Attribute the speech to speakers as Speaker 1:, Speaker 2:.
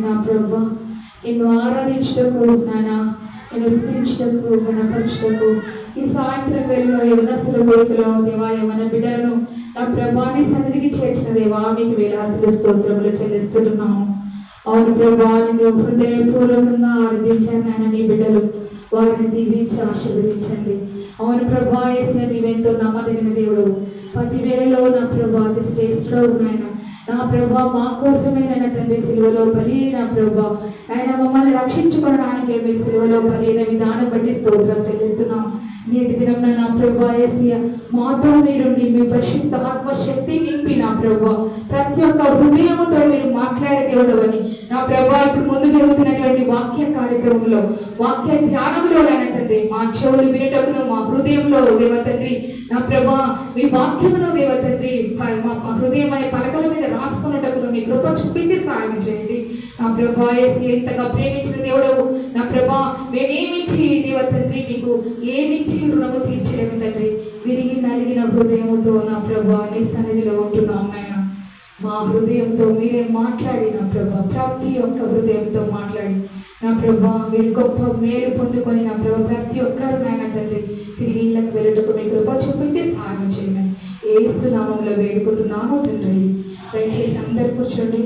Speaker 1: నా ప్రభా నిన్ను ఆరాధించటకు నాయన నేను స్థించటకు గణపరచటకు ఈ సాయంత్రం వేళలో యువనసుల వేడుకలో దేవా మన బిడ్డలను నా ప్రభాని సన్నిధికి చేర్చిన దేవా మీకు వేలాసులు స్తోత్రములు చెల్లిస్తున్నాము. అవును ప్రభా నిన్ను హృదయపూర్వకంగా ఆరాధించాను నాయన నీ బిడ్డలు వారిని దీవించి ఆశీర్వదించండి. అవును ప్రభా యేసయ్య నీవెంతో నమ్మదగిన దేవుడు ప్రతి వేళలో నా ప్రభా అతి శ్రేష్ఠుడు నాయన నా ప్రభా మా కోసమే నాయన తండ్రి సిలువలో బలి నా ప్రభా ఆయన మమ్మల్ని రక్షించుకోవడానికే మీరు సిలువలో బలి అయిన విధానం బట్టి స్తోత్రం చెల్లిస్తున్నాం. నేటి దినం నా ప్రభా యేసయ్య మాతో మీరు మీ పరిశుద్ధ ఆత్మశక్తి నింపి నా ప్రభా ప్రతి ఒక్క హృదయముతో మీరు మాట్లాడే దేవుడు అని నా ప్రభా ఇప్పుడు ముందు జరుగుతున్నటువంటి వాక్య కార్యక్రమంలో వాక్య ధ్యానంలో నాయన తండ్రి మా చెవులు వినటకును మా హృదయంలో దేవ తండ్రి నా ప్రభా మీ వాక్యమును దేవ తండ్రి మా హృదయం అనే పలకల మీద రాసుకున్నటకును మీ కృప చూపించి సాయం చేయండి. నా ప్రభా యేసయ్య ఎంతగా ప్రేమించిన దేవుడవు నా ప్రభా మేమేమిచ్చి దేవ తండ్రి మీకు ఏమిచ్చి రుణము తీర్చలేము తండ్రి. విరిగి నలిగిన హృదయముతో నా ప్రభా నీ సన్నిధిలో ఉంటున్నాం నాయన. మా హృదయంతో మీరే మాట్లాడి నా ప్రభా ప్రతి ఒక్క హృదయంతో మాట్లాడి నా ప్రభా మీరు గొప్ప మేలు పొందుకొని నా ప్రభా ప్రతి ఒక్కరు నాయన తండ్రి తిరిగి ఇళ్ళకు వెళ్ళటకు మీ కృప చూపించి సహాయం చేయమని యేసు నామములో వేడుకుంటున్నాము తండ్రి. దయచేసి అందరు కూర్చోండి.